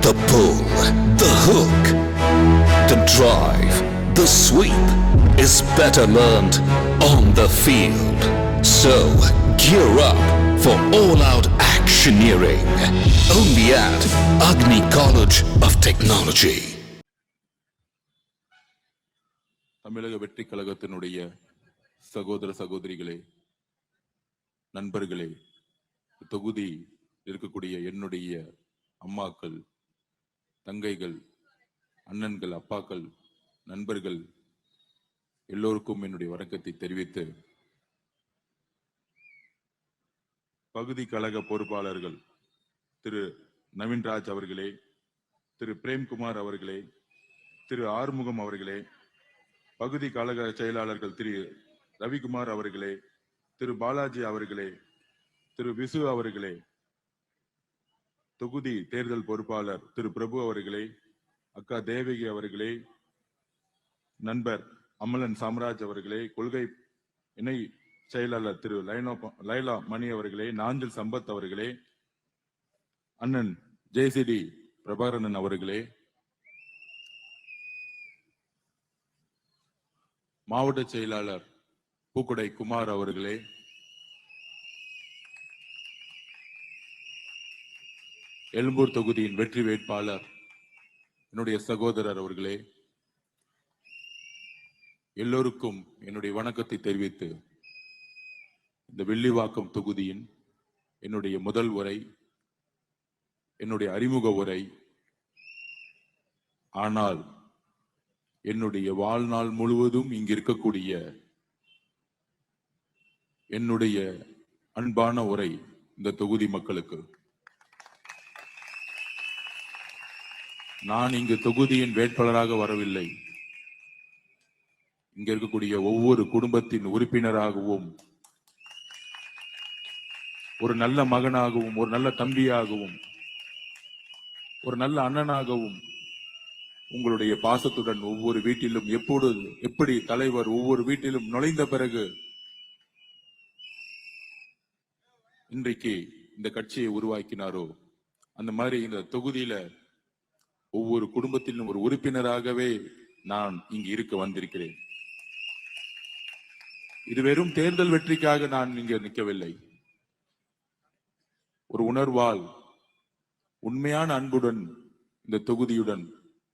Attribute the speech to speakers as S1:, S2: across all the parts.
S1: The pull, the hook, the drive, the sweep is better learned on the field. So, gear up for all-out actioneering. Only at Agni College of Technology.
S2: தமிழக வெற்றி கழகத்தினுடைய சகோதர சகோதரிகளே, நண்பர்களே, தொகுதி இருக்கக்கூடிய என்னுடைய அம்மாக்கள், தங்கைகள், அண்ணன்கள், அப்பாக்கள், நண்பர்கள் எல்லோருக்கும் என்னுடைய வணக்கத்தை தெரிவித்து, பகுதி கழக பொறுப்பாளர்கள் திரு நவீன்ராஜ் அவர்களே, திரு பிரேம்குமார் அவர்களே, திரு ஆறுமுகம் அவர்களே, பகுதி கழக செயலாளர்கள் திரு ரவிக்குமார் அவர்களே, திரு பாலாஜி அவர்களே, திரு விசு அவர்களே, தொகுதி தேர்தல் பொறுப்பாளர் திரு பிரபு அவர்களே, அக்கா தேவகி அவர்களே, நண்பர் அமலன் சாம்ராஜ் அவர்களே, கொள்கை இணை செயலாளர் திரு லைலா மணி அவர்களே, நாஞ்சல் சம்பத் அவர்களே, அண்ணன் ஜேசிடி பிரபாகரன் அவர்களே, மாவட்ட செயலாளர் பூக்குடை குமார் அவர்களே, எழும்பூர் தொகுதியின் வெற்றி வேட்பாளர் என்னுடைய சகோதரர் அவர்களே, எல்லோருக்கும் என்னுடைய வணக்கத்தை தெரிவித்து, இந்த வில்லிவாக்கம் தொகுதியின் என்னுடைய முதல் உரை, என்னுடைய அறிமுக உரை, ஆனால் என்னுடைய வாழ்நாள் முழுவதும் இங்கு இருக்கக்கூடிய என்னுடைய அன்பான உரை இந்த தொகுதி மக்களுக்கு. நான் இங்கு தொகுதியின் வேட்பாளராக வரவில்லை. இங்க இருக்கக்கூடிய ஒவ்வொரு குடும்பத்தின் உறுப்பினராகவும், ஒரு நல்ல மகனாகவும், ஒரு நல்ல தம்பியாகவும், ஒரு நல்ல அண்ணனாகவும், உங்களுடைய பாசத்துடன் ஒவ்வொரு வீட்டிலும் எப்படி தலைவர் ஒவ்வொரு வீட்டிலும் நுழைந்த பிறகு இன்றைக்கு இந்த கட்சியை உருவாக்கினாரோ, அந்த மாதிரி இந்த தொகுதியில ஒவ்வொரு குடும்பத்திலும் ஒரு உறுப்பினராகவே நான் இங்கு இருக்க வந்திருக்கிறேன். இது வெறும் தேர்தல் வெற்றிக்காக நான் இங்க நிற்கவில்லை. ஒரு உணர்வால், உண்மையான அன்புடன் இந்த தொகுதியுடன்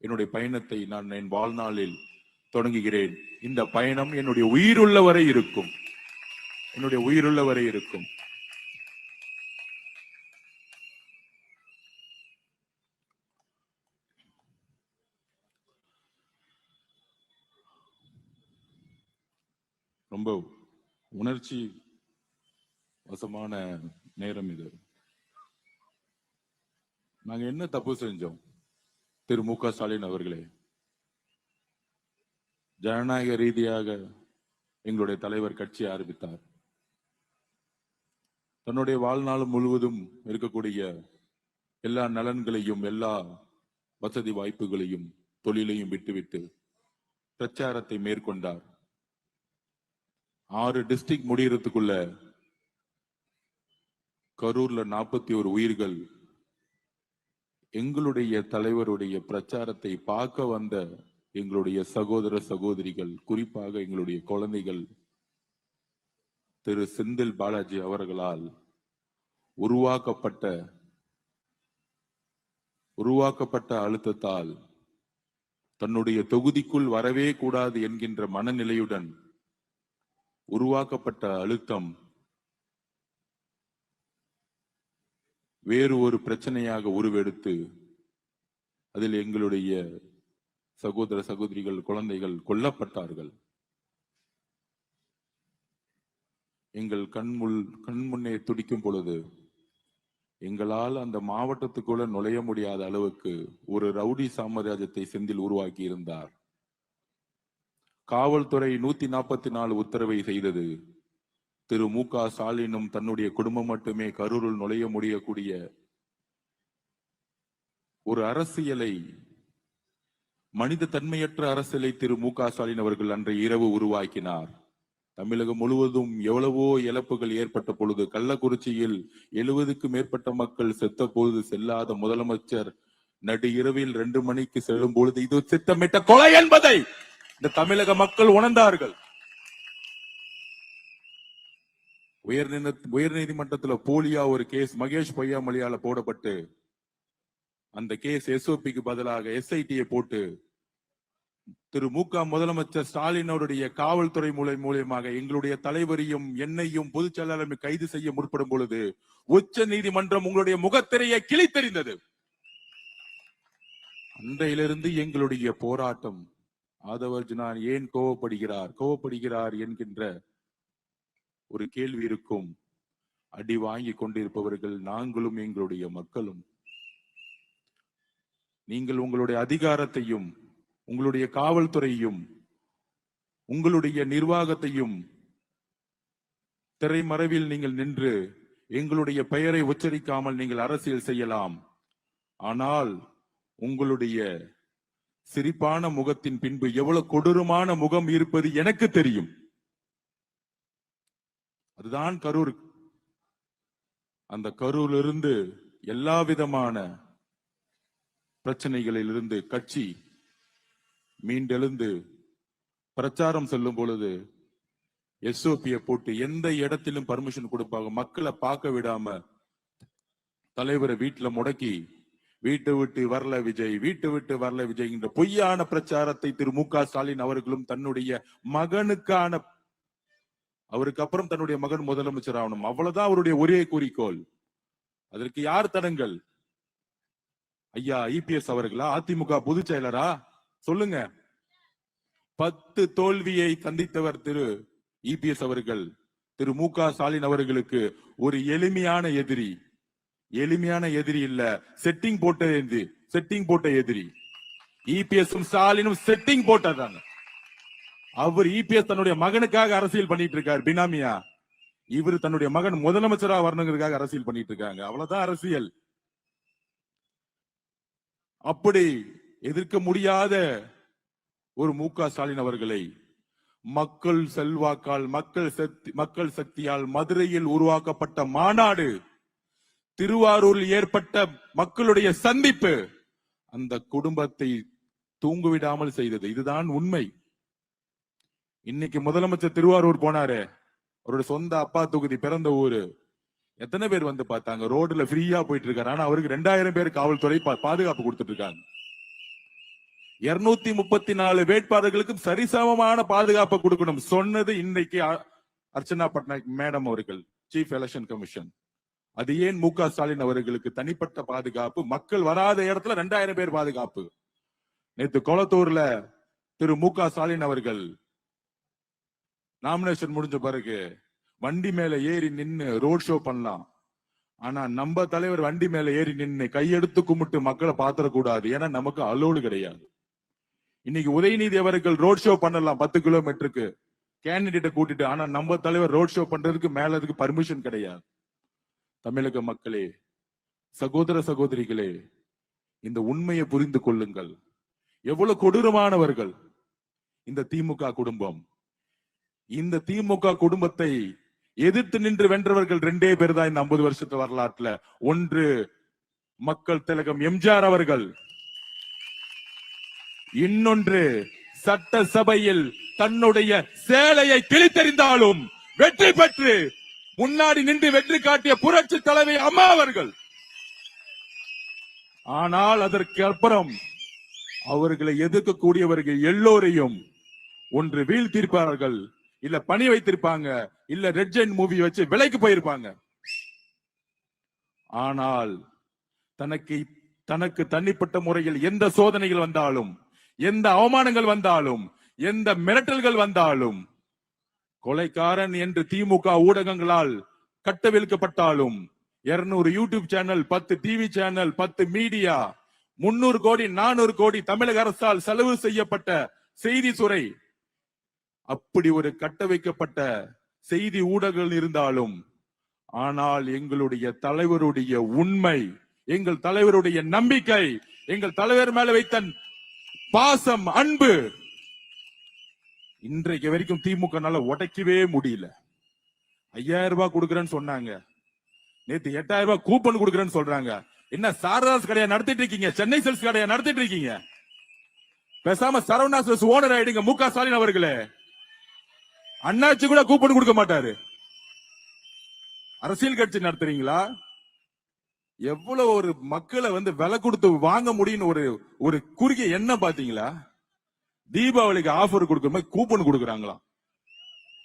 S2: என்னுடைய பயணத்தை நான் என் வாழ்நாளில் தொடங்குகிறேன். இந்த பயணம் என்னுடைய உயிருள்ள வரை இருக்கும். என்னுடைய உயிருள்ள வரை இருக்கும். ரொம்ப உணர்ச்சி வசமான நேரம் இது. நாங்க என்ன தப்பு செஞ்சோம்? திரு மு க ஸ்டாலின் அவர்களே, ஜனநாயக ரீதியாக எங்களுடைய தலைவர் கட்சி ஆரம்பித்தார். தன்னுடைய வாழ்நாள் முழுவதும் இருக்கக்கூடிய எல்லா நலன்களையும், எல்லா வசதி வாய்ப்புகளையும், தொழிலையும் விட்டுவிட்டு பிரச்சாரத்தை மேற்கொண்டார். 6 டிஸ்ட்ரிக்ட் முடியறதுக்குள்ள கரூர்ல 41 உயிர்கள் எங்களுடைய தலைவருடைய பிரச்சாரத்தை பார்க்க வந்த எங்களுடைய சகோதர சகோதரிகள், குறிப்பாக எங்களுடைய குழந்தைகள் திரு செந்தில் பாலாஜி அவர்களால் உருவாக்கப்பட்ட அழுத்தத்தால் தன்னுடைய தொகுதிக்குள் வரவே கூடாது என்கின்ற மனநிலையுடன் உருவாக்கப்பட்ட அழுத்தம் வேறு ஒரு பிரச்சனையாக உருவெடுத்து அதில் எங்களுடைய சகோதர சகோதரிகள், குழந்தைகள் கொல்லப்பட்டார்கள். எங்கள் கண் முன்னே துடிக்கும் பொழுது எங்களால் அந்த மாவட்டத்துக்குள்ள நுழைய முடியாத அளவுக்கு ஒரு ரவுடி சாம்ராஜ்யத்தை செந்தில் உருவாக்கி இருந்தார். காவல்துறை 144 உத்தரவை செய்தது. திரு மு க ஸ்டாலினும் தன்னுடைய குடும்பம் மட்டுமே கரூரில் நுழைய முடியக்கூடிய ஒரு அரசியலை, மனித தன்மையற்ற அரசியலை திரு மு க ஸ்டாலின் அவர்கள் அன்றைய இரவு உருவாக்கினார். தமிழகம் முழுவதும் எவ்வளவோ இழப்புகள் ஏற்பட்ட பொழுது, கள்ளக்குறிச்சியில் 70க்கும் மேற்பட்ட மக்கள் செத்த பொழுது செல்லாத முதலமைச்சர் நடு இரவில் 2 மணிக்கு செல்லும் பொழுது இது திட்டமிட்ட கொலை என்பதை இந்த தமிழக மக்கள் உணர்ந்தார்கள். உயர்நீதிமன்றத்துல போலியா ஒரு கேஸ் மகேஷ் பொய்யாமொழியால போடப்பட்டு அந்த கேஸ் எஸ்ஓபிக்கு பதிலாக எஸ்ஐடியை போட்டு திரு மு.க. முதலமைச்சர் ஸ்டாலின் அவருடைய காவல்துறை மூலியமாக எங்களுடைய தலைவரையும் என்னையும் பொதுச் செயலாளரையும் கைது செய்ய முற்படும் பொழுது உச்ச நீதிமன்றம் உங்களுடைய முகத்திரையை கிழித்தெறிந்தது. அன்றையிலிருந்து எங்களுடைய போராட்டம். ஆதவர்ஜுனான் ஏன் கோவப்படுகிறார் என்கின்ற ஒரு கேள்வி இருக்கும். அடி வாங்கி கொண்டிருப்பவர்கள் நாங்களும் எங்களுடைய மக்களும். நீங்கள் உங்களுடைய அதிகாரத்தையும் உங்களுடைய காவல்துறையும் உங்களுடைய நிர்வாகத்தையும் திரைமறைவில் நீங்கள் நின்று எங்களுடைய பெயரை உச்சரிக்காமல் நீங்கள் அரசியல் செய்யலாம். ஆனால் உங்களுடைய சிரிப்பான முகத்தின் பின்பு எவ்வளவு கொடூரமான முகம் இருப்பது எனக்கு தெரியும். அதுதான் கரூர். அந்த கரூரிலிருந்து எல்லா விதமான பிரச்சனைகளிலிருந்து கட்சி மீண்டெழுந்து பிரச்சாரம் செல்லும் பொழுது எஸ்ஓபியை போட்டு எந்த இடத்திலும் பர்மிஷன் கொடுப்பாங்க. மக்களை பார்க்க விடாம தலைவரை வீட்டுல முடக்கி வீட்டு விட்டு வரல விஜய் என்ற பொய்யான பிரச்சாரத்தை திரு மு.க. ஸ்டாலின் அவர்களும் தன்னுடைய மகனுக்கான அவருக்கு அப்புறம் தன்னுடைய மகன் முதலமைச்சர் ஆகணும், அவ்வளவுதான் அவருடைய ஒரே குறிக்கோள். அதற்கு யார் தடங்கள்? ஐயா இபிஎஸ் அவர்களா? அதிமுக பொதுச் செயலரா? சொல்லுங்க. 10 தோல்வியை சந்தித்தவர் திரு இபிஎஸ் அவர்கள். திரு மு.க. ஸ்டாலின் அவர்களுக்கு ஒரு எளிமையான எதிரி இல்ல, செட்டிங் போட்ட எதிரி. இபிஎஸும் ஸ்டாலினும் செட்டிங் போட்டதாங்க. அவர் இபிஎஸ் தன்னுடைய மகனுக்காக அரசியல் பண்ணிட்டு இருக்காரு பினாமியா. இவர் தன்னுடைய மகன் முதலமைச்சராக வரணுங்கிறதுக்காக அரசியல் பண்ணிட்டு இருக்காங்க. அவ்வளவுதான் அரசியல். அப்படி எதிர்க்க முடியாத ஒரு மு.க. ஸ்டாலின் அவர்களை மக்கள் செல்வாக்கால் மக்கள் சக்தியால் மதுரையில் உருவாக்கப்பட்ட மாநாடு, திருவாரூரில் ஏற்பட்ட மக்களுடைய சந்திப்பு அந்த குடும்பத்தை தூங்குவிடாமல் செய்தது. இதுதான் உண்மை. இன்னைக்கு முதலமைச்சர் திருவாரூர் போனாரு. அவரோட சொந்த அப்பா தொகுதி, பிறந்த ஊரு. எத்தனை பேர் வந்து பார்த்தாங்க? ரோடுல ஃப்ரீயா போயிட்டு இருக்காரு. ஆனா அவருக்கு 2000 பேர் காவல்துறை பாதுகாப்பு கொடுத்துட்டு இருக்காங்க. 234 வேட்பாளர்களுக்கும் சரிசமமான பாதுகாப்பு கொடுக்கணும் சொன்னது இன்னைக்கு அர்ச்சனா பட்நாயக் மேடம் அவர்கள், சீஃப் எலெக்ஷன் கமிஷன். அது ஏன் மு.க. ஸ்டாலின் அவர்களுக்கு தனிப்பட்ட பாதுகாப்பு? மக்கள் வராத இடத்துல 2000 பேர் பாதுகாப்பு. நேற்று கொளத்தூர்ல திரு மு.க. ஸ்டாலின் அவர்கள் நாமினேஷன் முடிஞ்ச பிறகு வண்டி மேல ஏறி நின்னு ரோட் ஷோ பண்ணலாம். ஆனா நம்ம தலைவர் வண்டி மேல ஏறி நின்னு கையெடுத்து கும்பிட்டு மக்களை பாத்திரக்கூடாது. ஏன்னா நமக்கு அலோடு கிடையாது. இன்னைக்கு உதயநிதி அவர்கள் ரோட் ஷோ பண்ணலாம் 10 கிலோமீட்டருக்கு கேண்டிடேட்டை கூட்டிட்டு. ஆனா நம்ம தலைவர் ரோட் ஷோ பண்றதுக்கு மேல அதுக்கு பர்மிஷன் கிடையாது. தமிழக மக்களே, சகோதர சகோதரிகளே, இந்த உண்மையை புரிந்து கொள்ளுங்கள். எவ்வளவு கொடூரமானவர்கள் இந்த திமுக குடும்பம். இந்த திமுக குடும்பத்தை எதிர்த்து நின்று வென்றவர்கள் 2 பேர் தான் இந்த 50 வருஷத்து வரலாற்றுல. ஒன்று மக்கள் திலகம் எம்ஜிஆர் அவர்கள், இன்னொன்று சட்டசபையில் தன்னுடைய சேலையை கிழித்தெறிந்தாலும் வெற்றி பெற்று முன்னாடி நின்று வெற்றி காட்டிய புரட்சி தலைவி அம்மா அவர்கள். ஆனால் அதற்கு அப்புறம் அவர்களை எதிர்க்கக்கூடியவர்கள் எல்லோரையும் ஒன்று வீழ்த்திருப்பார்கள், இல்ல பணி வைத்திருப்பாங்க, இல்ல ரெட் ஜெயின்ட் மூவி வச்சு விலைக்கு போயிருப்பாங்க. ஆனால் தனக்கு தனிப்பட்ட முறையில் எந்த சோதனைகள் வந்தாலும், எந்த அவமானங்கள் வந்தாலும், எந்த மிரட்டல்கள் வந்தாலும், கொலைக்காரன் என்று திமுக ஊடகங்களால் கட்டவிழ்க்கப்பட்டாலும் 200 YouTube channel, 10 TV channel, 10 media, 300 கோடி 400 கோடி தமிழக அரசால் செலவு செய்யப்பட்ட செய்தி துறை, அப்படி ஒரு கட்ட வைக்கப்பட்ட செய்தி ஊடகங்கள் இருந்தாலும், ஆனால் எங்களுடைய தலைவருடைய உண்மை, எங்கள் தலைவருடைய நம்பிக்கை, எங்கள் தலைவர் மேல வைத்த பாசம், அன்பு இன்றைக்கு வரைக்கும் திமுக உடைக்கவே முடியல. 5000 ரூபாய் கொடுக்கறேன்னு சொன்னாங்க, நேத்து 8000 ரூபாய் கூப்பன் கொடுக்கறேன்னு சொல்றாங்க. என்ன சாரதாஸ் கடையை நடத்திட்டு இருக்கீங்க, சென்னை சில்க்ஸ் கடையை நடத்திட்டு இருக்கீங்க. பேசாம சரவணா ஸ்டோர்ஸ் ஓனர் ஆயிடுங்க. மு க ஸ்டாலின் அவர்களே, அண்ணாச்சி கூட கூப்பன் கொடுக்க மாட்டாரு. அரசியல் கட்சி நடத்துறீங்களா? எவ்வளவு ஒரு மக்களை விலை கொடுத்து வாங்க முடியும் ஒரு குறுகிய எண்ணம் பாத்தீங்களா? தீபாவளிக்கு ஆஃபர் கொடுக்கிற மாதிரி கூப்பன் கொடுக்கறாங்களா?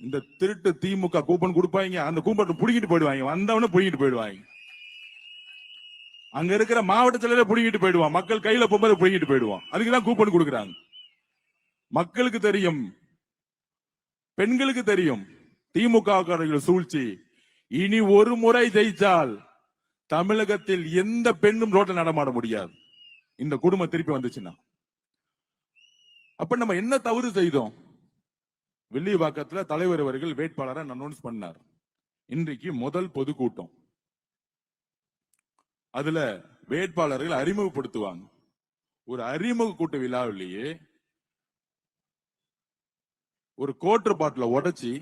S2: இந்த திருட்டு திமுக கூப்பன் கொடுப்பாங்க, அந்த கூப்பன் புடிங்கிட்டு போயிடுவாங்க, வந்தவன புடிங்கிட்டு போயிடுவாங்க. அங்க இருக்கிற மாவட்ட செயலரை புடிங்கிட்டு போயிடுவான், மக்கள் கையில போகும்போது புடிங்கிட்டு போயிடுவான். அதுக்குதான் கூப்பன் கொடுக்கறாங்க. மக்களுக்கு தெரியும், பெண்களுக்கு தெரியும் திமுக சூழ்ச்சி. இனி ஒரு முறை ஜெயிச்சால் தமிழகத்தில் எந்த பெண்ணும் ரோட்ல நடமாட முடியாது. இந்த குடும்பம் திருப்பி வந்துச்சுன்னா அப்ப நம்ம என்ன தவறு செய்தோம்? வெள்ளிவாக்கத்துல தலைவர் அவர்கள் வேட்பாளரை அனௌன்ஸ் பண்ணார். இன்றைக்கு முதல் பொதுக்கூட்டம். அதுல வேட்பாளர்கள் அறிமுகப்படுத்துவாங்க. ஒரு அறிமுக கூட்ட விழாவிலேயே ஒரு கோட்டர் பாட்டில உடைச்சி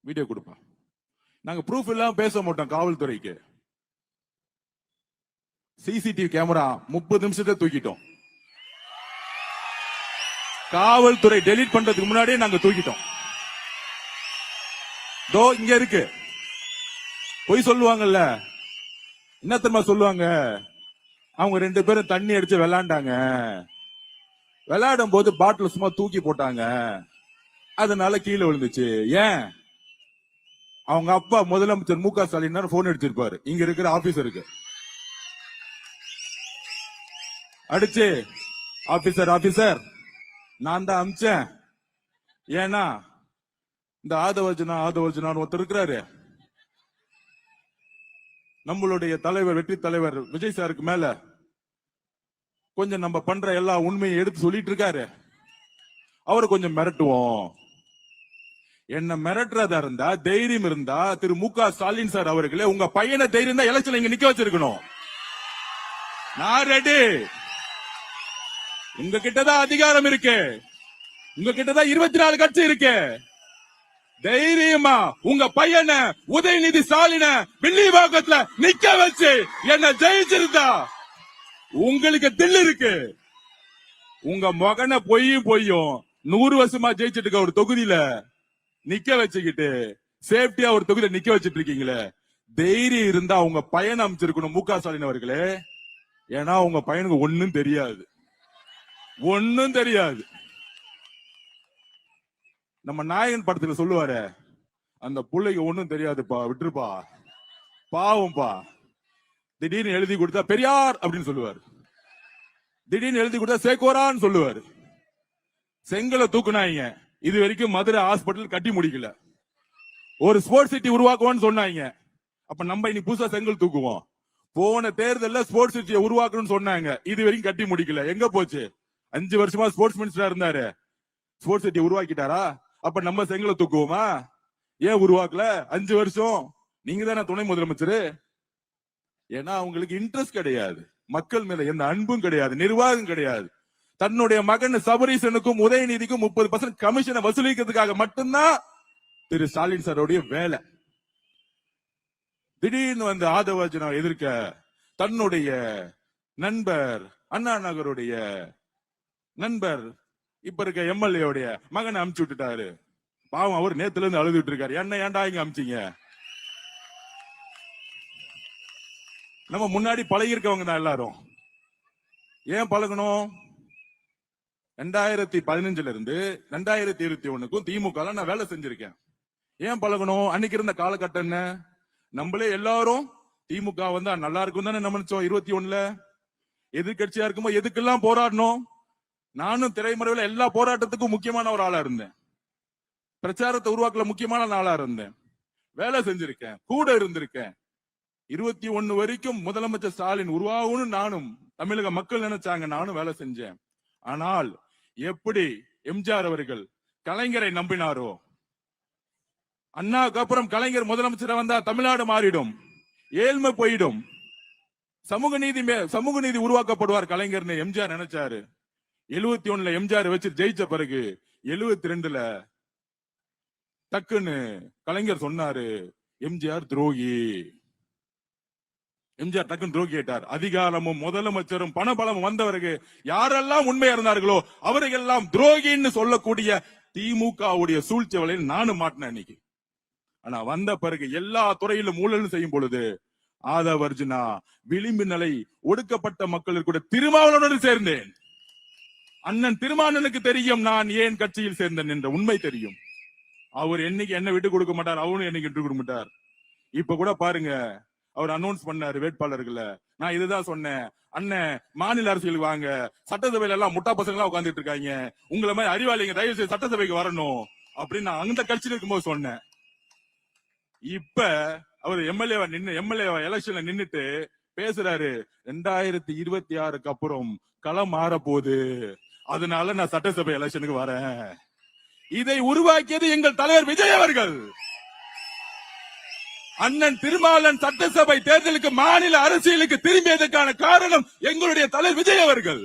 S2: வீடியோ கொடுப்பாங்க. நாங்க ப்ரூஃப் எல்லாம் பேச மாட்டோம். காவல்துறைக்கு சிசிடிவி கேமரா 30 நிமிஷத்தை தூக்கிட்டோம். காவல்துறை டெலீட் பண்றதுக்கு முன்னாடியே நாங்க தூக்கிட்டோம். தோ இங்க இருக்கு. பொய் சொல்லுவாங்கல்ல, என்ன தெரியுமா சொல்லுவாங்க? அவங்க 2 பேரும் தண்ணி அடிச்சு விளையாண்டாங்க, விளையாடும் போது பாட்டில் சும்மா தூக்கி போட்டாங்க, அதனால கீழே விழுந்துச்சு. ஏன்? அவங்க அப்பா முதலமைச்சர் மு க ஸ்டாலின் போன் அடிச்சிருப்பாரு இங்க இருக்கிற ஆபீசருக்கு. அடிச்சு, ஆபீசர் நான் தான் அமிச்சேன். ஏன்னா இந்த ஆதவர்ஜனா ஒருத்தர் இருக்கிறாரு, நம்மளுடைய தலைவர் வெற்றி தலைவர் விஜய் சாருக்கு மேல கொஞ்சம் நம்ம பண்ற எல்லா உண்மையை எடுத்து சொல்லிட்டு இருக்காரு, அவரை கொஞ்சம் மிரட்டுவோம். என்ன மிரட்டுறதா இருந்தா, தைரியம் இருந்தா திரு மு க ஸ்டாலின் சார் அவர்களே, உங்க பையனை தைரியம் தான் எலெக்ஷன் இங்க நிக்க வச்சிருக்கணும். நான் ரெடி. உங்க கிட்டதான் அதிகாரம் இருக்கு, உங்க கிட்டதான் 24 கட்சி இருக்கு. தைரியமா உங்க பையனை உதயநிதி ஸ்டாலின வில்லிவாக்கத்துல நிக்க வச்சு என்ன ஜெயிச்சிருந்தா உங்களுக்கு தில்லு இருக்கு. உங்க மகனை பொய்யும் 100 வருஷமா ஜெயிச்சிட்டு இருக்க ஒரு தொகுதியில நிக்க வச்சுக்கிட்டு சேஃப்டியா ஒரு தொகுதியில நிக்க வச்சிட்டு இருக்கீங்களே, தைரியம் இருந்தா உங்க பையனை அமைச்சிருக்கணும் மு க ஸ்டாலின் அவர்களே. ஏன்னா உங்க பையனுக்கு ஒண்ணும் தெரியாது. நம்ம நாயகன் படத்துல சொல்லுவாரு, அந்த புள்ளைக்கு ஒண்ணும் தெரியாதுப்பா, விட்டுருப்பா, பாவம்பா. திடீர்னு எழுதி கொடுத்தா பெரியார் அப்படின்னு சொல்லுவாரு, திடீர்னு எழுதி கொடுத்தா சேகோரான்னு சொல்லுவாரு. செங்கலை தூக்குனாங்க, இது வரைக்கும் மதுரை ஹாஸ்பிட்டல் கட்டி முடிக்கல. ஒரு ஸ்போர்ட்ஸ் சிட்டி உருவாக்குவோம்னு சொன்னாங்க, அப்ப நம்ம இன்னைக்கு புதுசா செங்கல் தூக்குவோம். போன தேர்தல்ல ஸ்போர்ட்ஸ் சிட்டியை உருவாக்கணும்னு சொன்னாங்க, இது வரைக்கும் கட்டி முடிக்கல. எங்க போச்சு? 5 வருஷமா ஸ்போர்ட்ஸ் மினிஸ்டரா இருந்தாரு, ஸ்போர்ட்ஸ் சிட்டி உருவாக்கிட்டாரா? அப்ப நம்ம செங்கலை தூக்குவோமா? ஏன் உருவாக்கல? 5 வருஷம் நீங்க தானே துணை முதலமைச்சர். ஏன்னா அவங்களுக்கு இன்ட்ரெஸ்ட் கிடையாது, மக்கள் மேல எந்த அன்பும் கிடையாது, நிர்வாகம் கிடையாது. தன்னுடைய மகன் சபரீசனுக்கும் உதயநிதிக்கும் 30% கமிஷனை வசூலிக்கிறதுக்காக மட்டும்தான் திரு ஸ்டாலின் சாரோடைய வேலை. திடீர்னு ஆதவர்ஜனா எதிர்க்க தன்னுடைய நண்பர், அண்ணா நகருடைய நண்பர், இப்ப இருக்க எம்எல்ஏ மகனை அமுச்சு விட்டுட்டாரு. பாவம், அவர் நேத்துல இருந்து அழுதுட்டு இருக்காரு, என்ன ஏன்டா இங்க அமிச்சீங்க? நம்ம முன்னாடி பழகி இருக்கவங்க தான் எல்லாரும். ஏன் பழகணும்? 2015 இருந்து 2021க்கும் திமுக நான் வேலை செஞ்சிருக்கேன். ஏன் பழகணும்? அன்னைக்கு இருந்த காலகட்டம் என்ன? நம்மளே எல்லாரும் திமுக வந்தா நல்லா இருக்கும் தானே நினைச்சோம். 21ல எதிர்கட்சியா இருக்கும்போது எதுக்கெல்லாம் போராடணும். நானும் திரைமறைவுல எல்லா போராட்டத்துக்கும் முக்கியமான ஒரு ஆளா இருந்தேன், பிரச்சாரத்தை உருவாக்கல முக்கியமான ஆளா இருந்தேன், வேலை செஞ்சிருக்கேன், கூட இருந்திருக்கேன். 21 வரைக்கும் முதலமைச்சர் ஸ்டாலின் உருவாகணும் நானும் தமிழக மக்கள் நினைச்சாங்க, நானும் வேலை செஞ்சேன். ஆனால் எப்படி எம்ஜிஆர் அவர்கள் கலைஞரை நம்பினாரோ, அண்ணாக்கு அப்புறம் கலைஞர் முதலமைச்சர் வந்தா தமிழ்நாடு மாறிடும், ஏழ்மை போயிடும், சமூக நீதி உருவாக்கப்படுவார் கலைஞர்னு எம்ஜிஆர் நினைச்சாரு. 71ல எம்ஜிஆர் வச்சு ஜெயிச்ச பிறகு 72ல டக்குன்னு கலைஞர் சொன்னாரு, எம்ஜிஆர் துரோகி. எம்ஜிஆர் டக்குன்னு துரோகி கேட்டார். அதிகாரமும் முதலமைச்சரும் பணபலமும் வந்தவருக்கு யாரெல்லாம் உண்மையா இருந்தார்களோ அவர்களெல்லாம் துரோகின்னு சொல்லக்கூடிய திமுகவுடைய சூழ்ச்சி வலையில் நானும் மாட்டினேன் இன்னைக்கு. ஆனா வந்த பிறகு எல்லா துறையிலும் ஊழல் செய்யும் பொழுது ஆதவர்ஜுனா விளிம்பு நிலை ஒடுக்கப்பட்ட மக்களுக்கு கூட திருமாவளவனோடு சேர்ந்தேன். அண்ணன் திருமாவளவனுக்கு தெரியும் நான் ஏன் கட்சியில் சேர்ந்தேன் என்ற உண்மை தெரியும். அவர் என்னைக்கு என்ன விட்டு கொடுக்க மாட்டார், அவரும் என்னைக்கு விட்டு கொடுக்க மாட்டார். இப்ப கூட பாருங்க, அவர் அனௌன்ஸ் பண்ணாரு வேட்பாளர்களை. நான் இதுதான் சொன்னேன், அண்ணன் மாநில அரசியலுக்கு வாங்க, சட்டசபையில எல்லாம் முட்டா பசங்க எல்லாம் உட்கார்ந்துட்டு இருக்காங்க, உங்களை மாதிரி அறிவாளிங்க தயவு செய்து சட்டசபைக்கு வரணும் அப்படின்னு நான் அந்த கட்சியில் இருக்கும்போது சொன்னேன். இப்ப அவர் எம்எல்ஏ எலெக்ஷன்ல நின்னுட்டு பேசுறாரு, 2026க்கு அப்புறம் களம் மாற போகுது, அதனால நான் சட்டசபை எலெக்ஷனுக்கு வரேன். இதை உருவாக்கியது எங்கள் தலைவர் விஜய் அவர்கள். அண்ணன் திருமாவளவன் சட்டசபை தேர்தலுக்கு மாநில அரசியலுக்கு திரும்பியதற்கான காரணம் எங்களுடைய தலைவர் விஜய் அவர்கள்.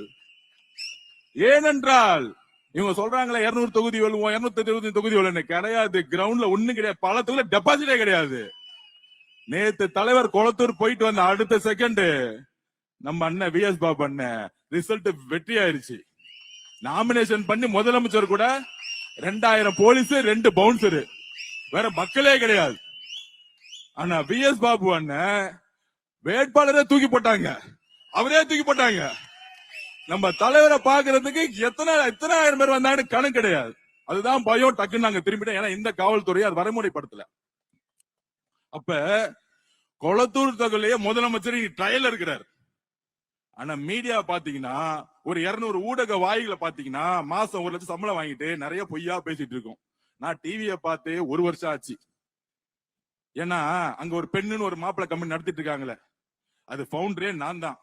S2: ஏனென்றால் இவங்க சொல்றாங்களே 200 தொகுதி வெல்லுவோம், 220 தொகுதி வெல்லுவோம். கிடையாது, கிரவுண்ட்ல ஒண்ணும் கிடையாது. பல தொகுதியில டெபாசிட்டே கிடையாது. நேத்து தலைவர் கொளத்தூர் போயிட்டு வந்த அடுத்த செகண்ட் நம்ம அண்ணன் VS பாபு அண்ணன் ரிசல்ட் வெற்றி ஆயிருச்சு. நாமினேஷன் பண்ணி முதலமைச்சர் கூட 2000 போலீஸ் 2 பவுன்சர், வேற மக்களே கிடையாது. ஆனா VS பாபு அண்ணன் வேட்பாளரே தூக்கி போட்டாங்க, அவரே தூக்கி போட்டாங்க. நம்ம தலைவரை பாக்குறதுக்கு எத்தனை ஆயிரம் பேர் வந்தாங்கன்னு கணக்கு கிடையாது. அதுதான் பயம், டக்குன்னு நாங்க திரும்பிட்டோம். ஏன்னா இந்த காவல்துறையை அது வரைமுறைப்படுத்தல. அப்ப கொளத்தூர் தொகுதியிலேயே முதலமைச்சர் ட்ரையல் இருக்கிறார். ஆனா மீடியா பாத்தீங்கன்னா ஒரு 200 ஊடக வாய்களை பாத்தீங்கன்னா மாசம் 1 லட்சம் சம்பளம் வாங்கிட்டு நிறைய பொய்யா பேசிட்டு இருக்கோம். நான் டிவியை பார்த்து 1 வருஷம் ஆச்சு. ஏன்னா அங்க ஒரு பெண்ணுன்னு ஒரு மாப்பிள்ளை கம்பெனி நடத்திட்டு இருக்காங்களே, அது பவுண்டரே நான் தான்.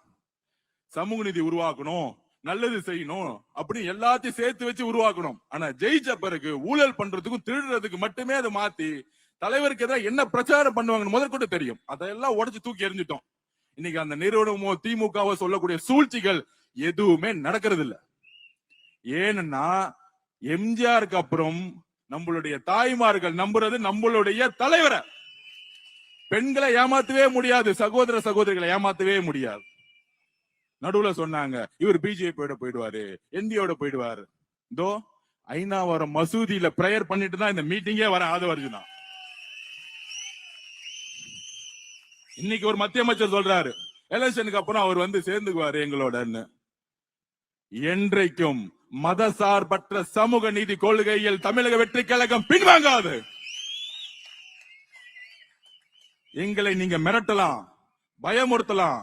S2: சமூக நீதி உருவாக்கணும், நல்லது செய்யணும் அப்படின்னு எல்லாத்தையும் சேர்த்து வச்சு உருவாக்கணும். ஆனா ஜெயிச்ச பிறகு ஊழல் பண்றதுக்கும் திருடுறதுக்கு மட்டுமே அதை மாத்தி தலைவருக்கு எதிராக என்ன பிரச்சாரம் பண்ணுவாங்கன்னு முதற்கொண்டு தெரியும். அதெல்லாம் உடைச்சு தூக்கி எறிஞ்சிட்டோம். இன்னைக்கு அந்த நிறுவனமோ திமுகவோ சொல்லக்கூடிய சூழ்ச்சிகள் எதுவுமே நடக்கிறது இல்ல. ஏன்னா எம்ஜிஆருக்கு அப்புறம் நம்மளுடைய தாய்மார்கள் நம்புறது நம்மளுடைய தலைவரை. பெண்களை ஏமாத்தவே முடியாது, சகோதர சகோதரிகளை ஏமாத்தவே முடியாது. நடுவுல சொன்னாங்க இவர் பிஜேபியோட போயிடுவாரு, என்டியோட போயிடுவாரு. இதோ ஐநாவரம் மசூதியில பிரேயர் பண்ணிட்டு தான் இந்த மீட்டிங்கே வர ஆதவர்ஜுனா. இன்னைக்கு ஒரு மத்திய அமைச்சர் சொல்றாரு எலெக்ஷனுக்கு அப்புறம் அவர் வந்து சேர்ந்துக்குவாரு எங்களோட. என்றைக்கும் மதசார்பற்ற சமூக நீதி கொள்கையில் தமிழக வெற்றி கழகம் பின்வாங்காது. எங்களை நீங்க மிரட்டலாம், பயமுறுத்தலாம்,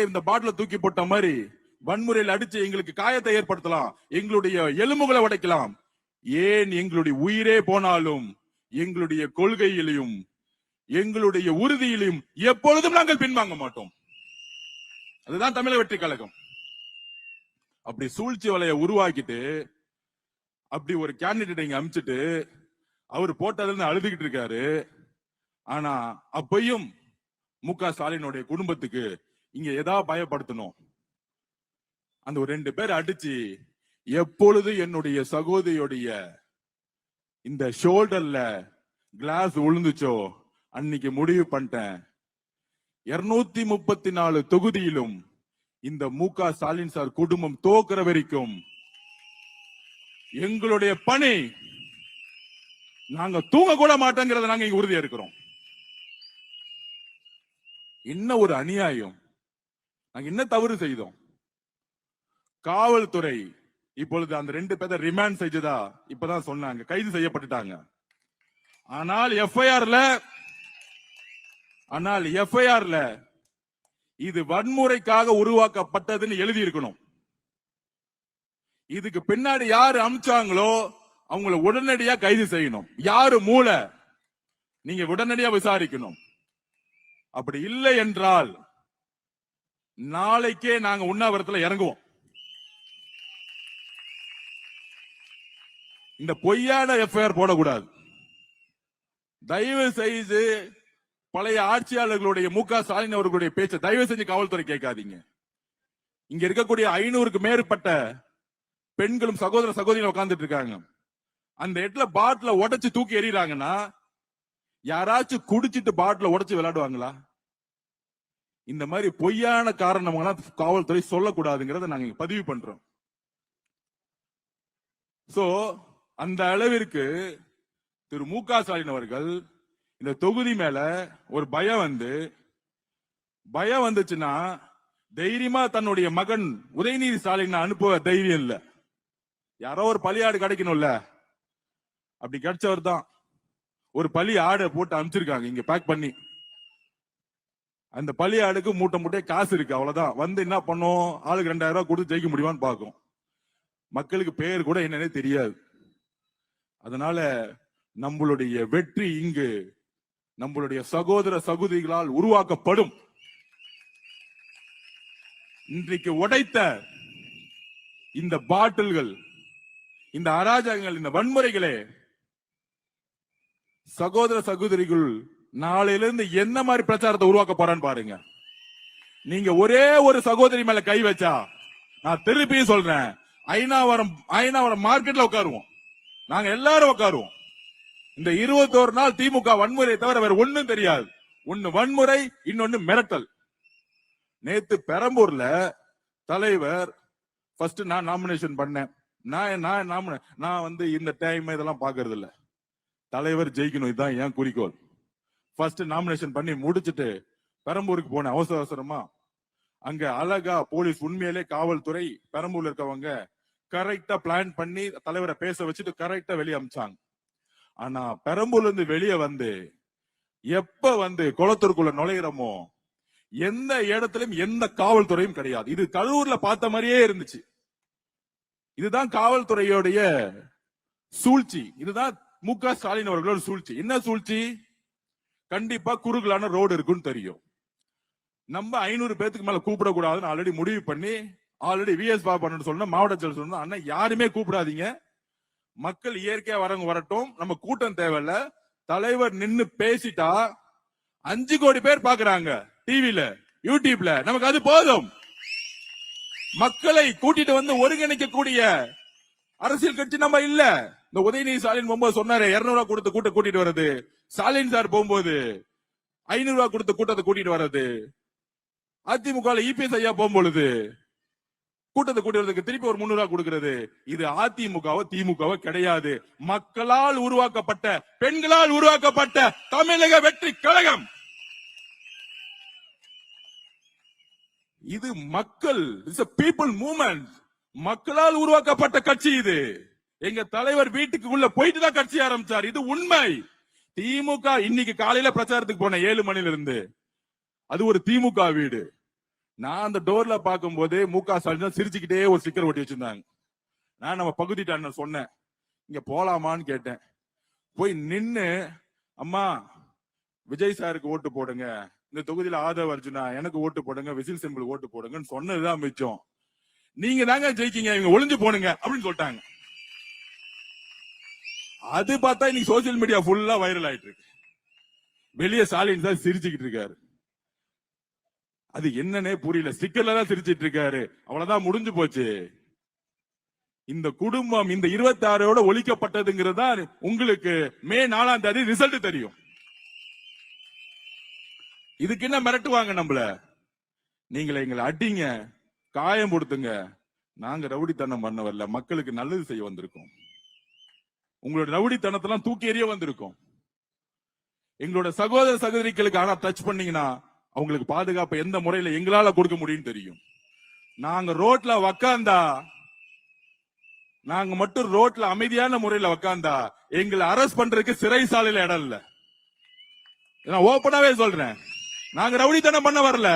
S2: இந்த பாட்டில தூக்கி போட்ட மாதிரி வன்முறையில் அடிச்சு எங்களுக்கு காயத்தை ஏற்படுத்தலாம், எங்களுடைய எலும்புகளை உடைக்கலாம். ஏன் எங்களுடைய உயிரே போனாலும் எங்களுடைய கொள்கையிலையும் எங்களுடைய உறுதியிலையும் எப்பொழுதும் நாங்கள் பின்வாங்க மாட்டோம். அதுதான் தமிழக வெற்றி கழகம். அப்படி சூழ்ச்சி வலையை உருவாக்கிட்டு அப்படி ஒரு கேண்டிடேட் இங்க அமிச்சிட்டு அவர் போட்டதுல அழுதுகிட்டு இருக்காரு. ஆனா அப்பையும் முக ஸ்டாலினுடைய குடும்பத்துக்கு இங்க ஏதாவது பயப்படுத்தணும். அந்த ஒரு 2 பேர் அடிச்சு எப்பொழுது என்னுடைய சகோதரியுடைய இந்த ஷோல்டர்ல கிளாஸ் விழுந்துச்சோ அன்னைக்கு முடிவு பண்ணிட்டேன், 234 தொகுதியிலும் இந்த முக ஸ்டாலின் சார் குடும்பம் தோக்குற வரைக்கும் எங்களுடைய பணி, நாங்க தூங்க கூட மாட்டோங்கிறத நாங்க இங்க உறுதியா இருக்கிறோம். என்ன ஒரு அநியாயம், நாங்க என்ன தவறு செய்தோம்? காவல்துறை இப்பொழுது அந்த 2 பேரை ரிமாண்ட் செய்ததா இப்பதான் சொன்னாங்க, கைது செய்யப்பட்டுட்டாங்க. ஆனால் எஃப்ஐஆர்ல இது வன்முறைக்காக உருவாக்கப்பட்டதுன்னு எழுதி இருக்கணும். இதுக்கு பின்னாடி யாரு அமிச்சாங்களோ அவங்கள உடனடியா கைது செய்யணும். யாரு மூளை நீங்க உடனடியா விசாரிக்கணும். அப்படி இல்லை என்றால் நாளைக்கே நாங்க உண்ணாவிரத்துல இறங்குவோம். இந்த பொய்யான எஃப்ஐஆர் போடக்கூடாது. தயவு செய்து பழைய ஆட்சியாளர்களுடைய முக ஸ்டாலின் அவர்களுடைய பேச்சை தயவு செஞ்சு காவல்துறை கேட்காதீங்க. இங்க இருக்கக்கூடிய 500க்கு மேற்பட்ட பெண்களும் சகோதர சகோதரிகள் உட்கார்ந்துட்டு இருக்காங்க. அந்த இடத்துல பாட்டில உடைச்சு தூக்கி எறிறாங்கன்னா யாராச்சும் குடிச்சிட்டு பாட்டில உடைச்சு விளையாடுவாங்களா? இந்த மாதிரி பொய்யான காரணமெல்லாம் காவல்துறை சொல்லக்கூடாதுங்கிறத நாங்க இங்க பதிவு பண்றோம். சோ அந்த அளவிற்கு திரு மு.க. ஸ்டாலின் அவர்கள் இந்த தொகுதி மேல ஒரு பயம் வந்துச்சுன்னா தைரியமா தன்னுடைய மகன் உதயநிதி ஸ்டாலின் அனுப்ப தைரியம் இல்ல. யாரோ ஒரு பலியாடு கிடைக்கணும்ல, அப்படி கிடைச்சவர் தான் ஒரு பலி ஆடை போட்டு அனுப்பிச்சிருக்காங்க இங்க பேக் பண்ணி. அந்த பலி ஆடுக்கு மூட்டை மூட்டையே காசு இருக்கு, அவ்வளவுதான். வந்து என்ன பண்ணும், ஆளுக்கு 2000 ரூபாய் கொடுத்து ஜெயிக்க முடியுமான்னு பாக்கும். மக்களுக்கு பேர் கூட என்னன்னே தெரியாது. அதனால நம்மளுடைய வெற்றி இங்கு நம்மளுடைய சகோதர சகோதரிகளால் உருவாக்கப்படும். இன்றைக்கு உடைத்த இந்த பாட்டில்கள், இந்த அராஜகங்கள், இந்த வன்முறைகளே சகோதர சகோதரிகள் நாளையிலிருந்து என்ன மாதிரி பிரச்சாரத்தை உருவாக்க போறான்னு பாருங்க. நீங்க ஒரே ஒரு சகோதரி மேல கை வச்சா, நான் திருப்பியும் சொல்றேன், ஐநாவரம் மார்க்கெட்ல உட்காருவோம், நாங்க எல்லாரும் உட்காருவோம். இந்த 21 நாள் திமுக வன்முறை தவிர வேற ஒண்ணும் தெரியாது. ஒன்னு வன்முறை, இன்னொன்னு மிரட்டல். நேத்து பெரம்பூர்ல தலைவர் ஃபர்ஸ்ட் நான் நாமினேஷன் பண்ணேன். நான் வந்து இந்த டைம் இதெல்லாம் பாக்குறது இல்ல. தலைவர் ஜெயிக்கணும், இதுதான் என் குறிக்கோள். ஃபர்ஸ்ட் நாமினேஷன் பண்ணி முடிச்சிட்டு பெரம்பூருக்கு போனேன் அவசரமா. அங்க அழகா போலீஸ், உண்மையிலே காவல்துறை பெரம்பூர்ல இருக்கவங்க கரெக்டா பிளான் பண்ணி தலைவரை பேச வச்சுட்டு கரெக்டா வெளியே அமிச்சாங்க. ஆனா பெரம்பூர்ல இருந்து வெளியே வந்து எப்ப வந்து குளத்தூருக்குள்ள நுழையிறோமோ எந்த இடத்திலும் எந்த காவல்துறையும் கிடையாது. இது கரூர்ல பார்த்த மாதிரியே இருந்துச்சு. இதுதான் காவல்துறையோடைய சூழ்ச்சி. இதுதான் மு.க. ஸ்டாலின் அவர்களோட சூழ்ச்சி. என்ன சூழ்ச்சி? கண்டிப்பா குறுகலான ரோடு இருக்குன்னு தெரியும். நம்ம 500 பேத்துக்கு மேல கூப்பிடக்கூடாதுன்னு ஆல்ரெடி முடிவு பண்ணி ஆல்ரெடி விஎஸ் பாபு சொன்ன மாவட்ட செயலர் சொன்ன அண்ணன் யாருமே கூப்பிடாதீங்க, மக்கள் இயற்கையா வரவங்க வரட்டும், நம்ம கூட்டம் தேவையில்ல. தலைவர் நின்னு பேசிட்டா 5 கோடி பேர் பாக்குறாங்க டிவில, யூடியூப்ல, நமக்கு அது போதும். மக்களை கூட்டிட்டு வந்து ஒருங்கிணைக்கக்கூடிய அரசியல் கட்சி நம்ம இல்ல. இந்த உதயநிதி ஸ்டாலின் போகும்போது சொன்னாரு 200 ரூபாய் கொடுத்து கூட்டிட்டு வர்றது, ஸ்டாலின் சார் போகும்போது 500 ரூபாய் கொடுத்து கூட்டத்தை கூட்டிட்டு வர்றது, அதிமுக இபிஎஸ் ஐயா போகும்பொழுது கூட்டத்தை கூட்டி வரதுக்கு திருப்பி ஒரு 300 ரூபாய் கொடுக்கிறது. இது அதிமுகவோ திமுகவோ கிடையாது. மக்களால் உருவாக்கப்பட்ட, பெண்களால் உருவாக்கப்பட்ட தமிழக வெற்றி கழகம். இது மக்கள், பீப்புள் மூவ்மெண்ட், மக்களால் உருவாக்கப்பட்ட கட்சி. இது எங்க தலைவர் வீட்டுக்கு உள்ள போயிட்டு தான் கட்சி ஆரம்பிச்சார். இது உண்மை. திமுக இன்னைக்கு காலையில பிரச்சாரத்துக்கு போன 7 மணில இருந்து, அது ஒரு திமுக வீடு. நான் அந்த டோர்ல பார்க்கும் போதே மு.க. ஸ்டாலின் சிரிச்சுக்கிட்டே ஒரு ஸ்டிக்கர் ஒட்டி வச்சிருந்தாங்க. நான் நம்ம பகுதிட்டான சொன்னேன், இங்க போலாமான்னு கேட்டேன். போய் நின்னு, அம்மா விஜய் சாருக்கு ஓட்டு போடுங்க, இந்த தொகுதியில ஆதவ அர்ஜுனா எனக்கு ஓட்டு போடுங்க, விசில் சிம்பிள் ஓட்டு போடுங்கன்னு சொன்னதுதான் மிச்சம். நீங்க தாங்க ஜெயிக்கீங்க, இவங்க ஒளிஞ்சு போனுங்க அப்படின்னு சொல்லிட்டாங்க. அது பார்த்தா இன்னைக்கு சோசியல் மீடியா ஃபுல்லா வைரல் ஆயிட்டு இருக்கு. வெளியே ஸ்டாலின் தான் சிரிச்சுக்கிட்டு இருக்காரு. அது என்னன்னே புரியல. ஸ்டிக்கர்ல தான் சிரிச்சிட்டு இருக்காரு. அவ்வளவுதான், முடிஞ்சு போச்சு. இந்த குடும்பம் இந்த 26ஓட ஒழிக்கப்பட்டதுங்கிறதா உங்களுக்கு மே 4ஆம் தேதி ரிசல்ட் தெரியும். இதுக்கு என்ன மிரட்டுவாங்க நம்மள? நீங்களே எங்களை அடிங்க, காயம் கொடுத்துங்க, நாங்க ரவுடித்தனம் பண்ண வரல, மக்களுக்கு நல்லது செய்ய வந்திருக்கோம். உங்களோட ரவுடித்தனத்தெல்லாம் தூக்கி எறிய வந்திருக்கோம். எங்களோட சகோதர சகோதரிகளுக்கு ஆனா டச் பண்ணீங்கன்னா அவங்களுக்கு பாதுகாப்பு எந்த முறையில எங்களால கொடுக்க முடியும் தெரியும். நாங்க ரோட்ல உக்காந்தா, நாங்க மட்டும் ரோட்ல அமைதியான முறையில உக்காந்தா எங்களை அரெஸ்ட் பண்றதுக்கு சிறைசாலையில இடம் இல்ல. நான் ஓப்பனாவே சொல்றேன், நாங்க ரவுடித்தனம் பண்ண வரல.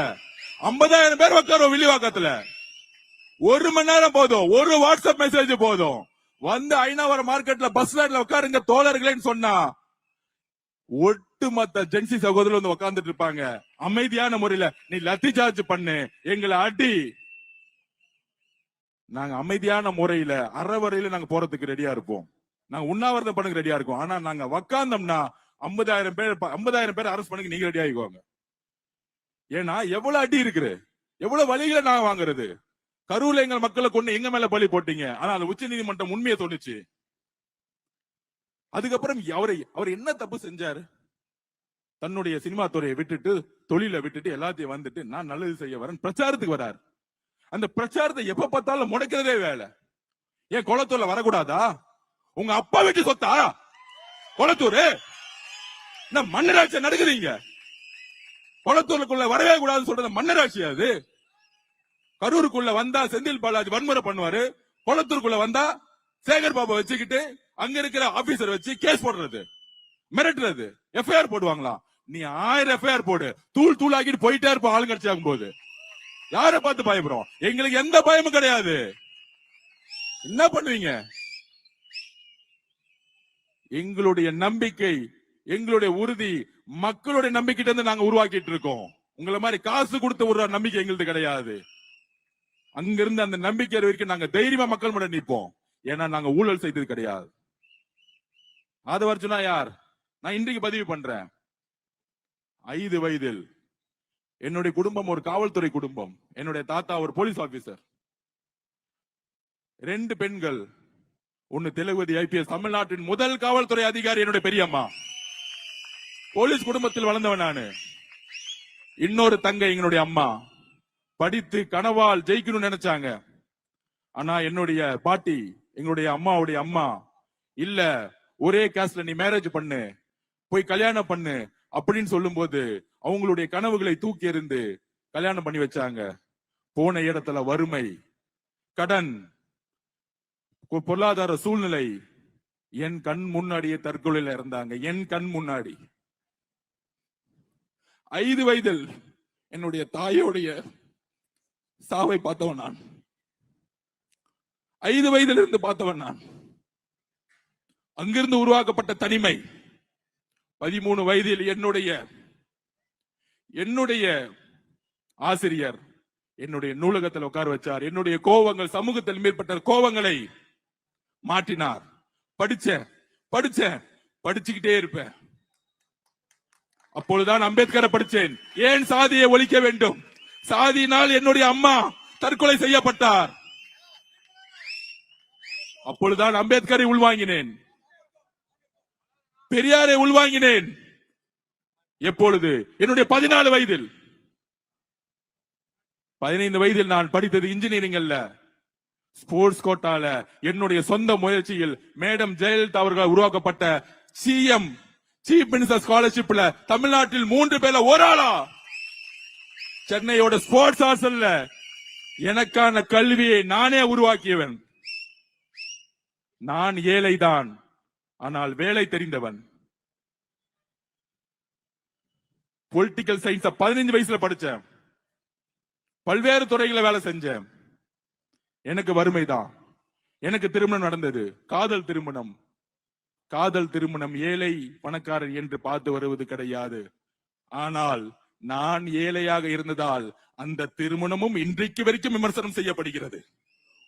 S2: 50,000 பேர் உட்காரோம் வில்லிவாக்கத்துல. 1 மணி நேரம் போதும், ஒரு வாட்ஸ்அப் மெசேஜ் போதும். வந்து ஐநாவரம் மார்க்கெட்ல பஸ் ஸ்டாண்ட்ல உட்காருங்க தோழர்களேன்னு சொன்னா ஒட்டுமொத்த ஜென்சி சகோதரர் வந்து உட்கார்ந்துட்டு இருப்பாங்க. அமைதியான முறையில நீ லத்தி சார்ஜ் பண்ணு, எங்களை அடி, நாங்க அமைதியான முறையில அறவரையில நாங்க போறதுக்கு ரெடியா இருப்போம். நாங்க உண்ணாவிரதம் பண்ணுங்க ரெடியா இருக்கோம். ஆனா நாங்க உக்காந்தோம்னா 50,000 பேர் அரெஸ்ட் பண்ணுங்க, நீங்க ரெடி ஆகிக்கோங்க. ஏன்னா எவ்வளவு அடி இருக்குது, எவ்வளவு வழிகளை நாங்க வாங்குறது. கரூர்ல எங்கள் மக்களை கொண்டு எங்க மேல பலி போட்டீங்க. ஆனா அந்த உச்ச நீதிமன்றம் உண்மையை சொன்னுச்சு. அதுக்கப்புறம் அவர் என்ன தப்பு செஞ்சாரு? தன்னுடைய சினிமா துறையை விட்டுட்டு தொழிலை விட்டுட்டு எல்லாத்தையும் வந்துட்டு நான் நல்லது செய்ய வரேன் பிரச்சாரத்துக்கு வராரு. அந்த பிரச்சாரத்தை எப்ப பார்த்தாலும் முடக்கிறதே வேலை. ஏன் குளத்தூர்ல வரக்கூடாதா? உங்க அப்பா வீட்டு சொத்தா குளத்தூர்? என்ன மன்னராட்சி நடக்குதுங்க? குளத்தூருக்குள்ள வரவே கூடாதுன்னு சொல்றது மன்னராட்சி அது. கரூருக்குள்ள வந்தா செந்தில் பாலாஜி வன்முறை பண்ணுவாரு, குளத்தூருக்குள்ள வந்தா சேகர் பாபா வச்சுக்கிட்டு அங்க இருக்கிற ஆபீசர் வச்சு கேஸ் போடுறது, மிரட்டுறது, எஃப்ஐஆர் போடுவாங்களா? நீ 1000 எஃப்ஐஆர் போடு, தூள் தூளாக்கிட்டு போயிட்டே இருப்ப ஆளுங்கட்சி ஆகும் போது. யாரை பார்த்து பயப்படுறோம்? எங்களுக்கு எந்த பயமும் கிடையாது. என்ன பண்ணுவீங்க? எங்களுடைய நம்பிக்கை, எங்களுடைய உறுதி மக்களுடைய நம்பிக்கையிட்ட இருந்து நாங்க உருவாக்கிட்டு இருக்கோம். உங்களை மாதிரி காசு கொடுத்த ஒரு நம்பிக்கை எங்களுக்கு கிடையாது. அங்கிருந்து அந்த நம்பிக்கை வரைக்கும் நாங்க தைரியமா மக்கள் முன்னாடி நிற்போம். ஏன்னா நாங்க ஊழல் செய்தது கிடையாது. ஆதவர்ஜுனா யார்? நான் இன்றைக்கு பதிவு பண்றேன். 5 வயதில் என்னுடைய குடும்பம் ஒரு காவல்துறை குடும்பம். என்னுடைய தாத்தா ஒரு போலீஸ் ஆபீசர். 2 பெண்கள், ஒன்னு திலகவதி ஐபிஎஸ், தமிழ்நாட்டின் முதல் காவல்துறை அதிகாரி என்னுடைய பெரியம்மா. போலீஸ் குடும்பத்தில் வளர்ந்தவன் நானு. இன்னொரு தங்கை எங்களுடைய அம்மா. படித்து கனவால் ஜெயிக்கணும்னு நினைச்சாங்க. ஆனா என்னுடைய பாட்டி, எங்களுடைய அம்மாவுடைய அம்மா, இல்ல ஒரே கேஸ்ட்ல நீ மேரேஜ் பண்ணு, போய் கல்யாணம் பண்ணு அப்படின்னு சொல்லும் போது அவங்களுடைய கனவுகளை தூக்கி எறிந்து கல்யாணம் பண்ணி வச்சாங்க. போன இடத்துல வறுமை, கடன், பொருளாதார சூழ்நிலை, என் கண் முன்னாடியே தற்கொலையில இருந்தாங்க. என் கண் முன்னாடி 5 வயதில் என்னுடைய தாயோடைய சாவை பார்த்தவன் நான். 5 வயதில் இருந்து பார்த்தவன் நான். அங்கிருந்து உருவாக்கப்பட்ட தனிமை. 13 வயதில் என்னுடைய ஆசிரியர் என்னுடைய நூலகத்தில் உட்கார வச்சார். என்னுடைய கோபங்கள், சமூகத்தில் மேற்பட்ட கோபங்களை மாற்றினார். படிச்சுக்கிட்டே இருப்பேன். அப்பொழுதுதான் அம்பேத்கரை படிச்சேன். ஏன் சாதியை ஒழிக்க வேண்டும்? சாதியினால் என்னுடைய அம்மா தற்கொலை செய்யப்பட்டார். அப்பொழுதுதான் அம்பேத்கரை உள்வாங்கினேன், பெரியாரை உள்வாங்கினேன். எப்பொழுது? என்னுடைய 14 வயதில். 15 வயதில் நான் படித்தது இன்ஜினியரிங் அல்ல, ஸ்போர்ட்ஸ் கோட்டால என்னுடைய சொந்த முயற்சியில் மேடம் ஜெயலலிதா அவர்கள் உருவாக்கப்பட்ட சிஎம் சீஃப் மினிஸ்டர் ஸ்காலர்ஷிப்ல தமிழ்நாட்டில் 3 பேர்ல ஒரு ஆளா சென்னையோட ஸ்போர்ட்ஸ் ஹாஸ்டல்ல எனக்கான கல்வியை நானே உருவாக்கியவன். நான் ஏழைதான், ஆனால் வேலை தெரிந்தவன். பொலிட்டிக்கல் சயின்ஸ் 15 வயசுல படிச்சேன். பல்வேறு துறைகளை வேலை செஞ்சேன். எனக்கு வறுமைதான். எனக்கு திருமணம் நடந்தது, காதல் திருமணம். காதல் திருமணம் ஏழை பணக்காரர் என்று பார்த்து வருவது கிடையாது. ஆனால் நான் ஏழையாக இருந்ததால் அந்த திருமணமும் இன்றைக்கு வரைக்கும் விமர்சனம் செய்யப்படுகிறது.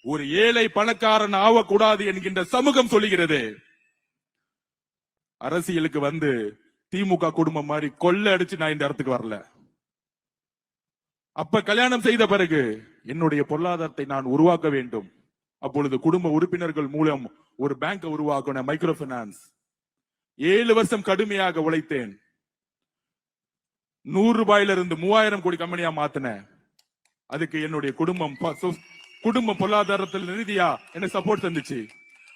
S2: ஒரு ஏழை பணக்காரன் ஆகக்கூடாது என்கின்ற சமூகம் சொல்லுகிறது. அரசியலுக்கு வந்து திமுக குடும்பம் மாதிரி கொள்ளை அடிச்சு நான் இந்த இடத்துக்கு வரல. அப்ப கல்யாணம் செய்த பிறகு என்னுடைய பொருளாதாரத்தை நான் உருவாக்க வேண்டும். அப்பொழுது குடும்ப உறுப்பினர்கள் மூலம் ஒரு பேங்க் உருவாக்கின, மைக்ரோ பைனான்ஸ். 7 வருஷம் கடுமையாக உழைத்தேன். 100 ரூபாயில இருந்து 3000 கோடி கம்பெனியா மாத்தினேன். அதுக்கு என்னுடைய குடும்ப பொருளாதாரத்தில் ரீதியா எனக்கு சப்போர்ட் தந்துச்சு.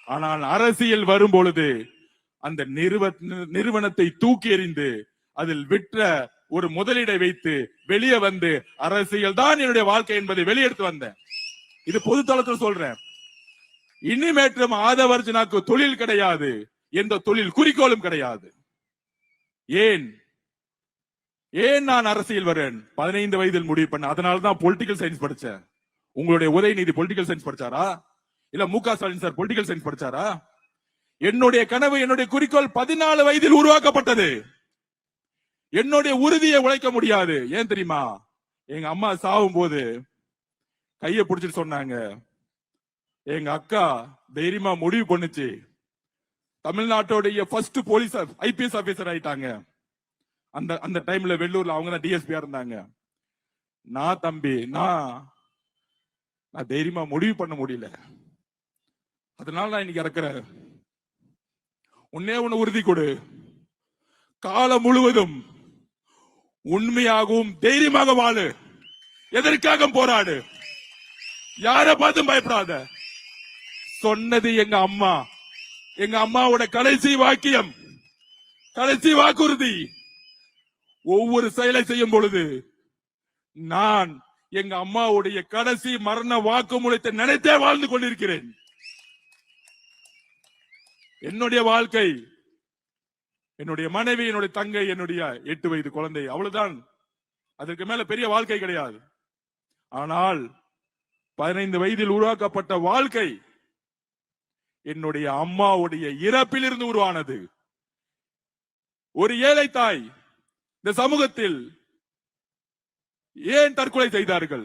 S2: ஆனால் அரசியல் வரும் பொழுது அந்த நிறுவனத்தை தூக்கி எறிந்து அதில் விற்ற ஒரு முதலீடை வைத்து வெளியே வந்து அரசியல் தான் என்னுடைய வாழ்க்கை என்பதை வெளியெடுத்து வந்தேன். இது பொது தளத்தில் சொல்றேன். இனிமேற்றும் ஆதவர்ஜுனாக்கு தொழில் கிடையாது, எந்த தொழில் குறிக்கோளும் கிடையாது. ஏன் நான் அரசியல் வரேன்? 15 வயதில் முடிவு பண்ண. அதனாலதான் பொலிட்டிக்கல் சயின்ஸ் படிச்சேன். உங்களுடைய உதயநிதி பொலிட்டிக்கல் சயின்ஸ் படிச்சாரா? இல்ல மு.க. ஸ்டாலின் சார் பொலிட்டிக்கல் சயின்ஸ் படிச்சாரா? என்னுடைய கனவு, என்னுடைய குறிக்கோள் 14 வயதில் உருவாக்கப்பட்டது. என்னுடைய உறுதியை உழைக்க முடியாது. ஏன் தெரியுமா? எங்க அம்மா சாவும் போது கைய பிடிச்சிட்டு சொன்னாங்க, எங்க அக்கா தைரியமா முடிவு பண்ணுச்சு, தமிழ்நாட்டோடைய ஃபர்ஸ்ட் போலீஸ் ஐபிஎஸ் ஆபீசர் ஆயிட்டாங்க. அந்த டைம்ல வெள்ளூர்ல அவங்க தான் டிஎஸ்பியா இருந்தாங்க. நான் தம்பி, நான் தைரியமா முடிவு பண்ண முடியல. அதனால நான் இன்னைக்கு இறக்குறேன். ஒன்னே ஒண்ணு உறுதி கொடு, காலம் முழுவதும் உண்மையாகவும் தைரியமாக வாழு. எதற்காக போராடு. யார பார்த்தும் பயப்படாத. சொன்னது எங்க அம்மா. எங்க அம்மாவோட கடைசி வாக்கியம், கடைசி வாக்குறுதி. ஒவ்வொரு செயலை செய்யும் பொழுது நான் எங்க அம்மாவுடைய கடைசி மரண வாக்குமூலத்தை நினைத்தே வாழ்ந்து கொண்டிருக்கிறேன். என்னுடைய வாழ்க்கை, என்னுடைய மனைவி, என்னுடைய தங்கை, என்னுடைய 8 வயது குழந்தை, அவ்வளவுதான். அதற்கு மேல பெரிய வாழ்க்கை கிடையாது. ஆனால் 15 வயதில் உருவாக்கப்பட்ட வாழ்க்கை என்னுடைய அம்மாவுடைய இறப்பிலிருந்து உருவானது. ஒரு ஏழை தாய் இந்த சமூகத்தில் ஏன் தற்கொலை செய்தார்கள்?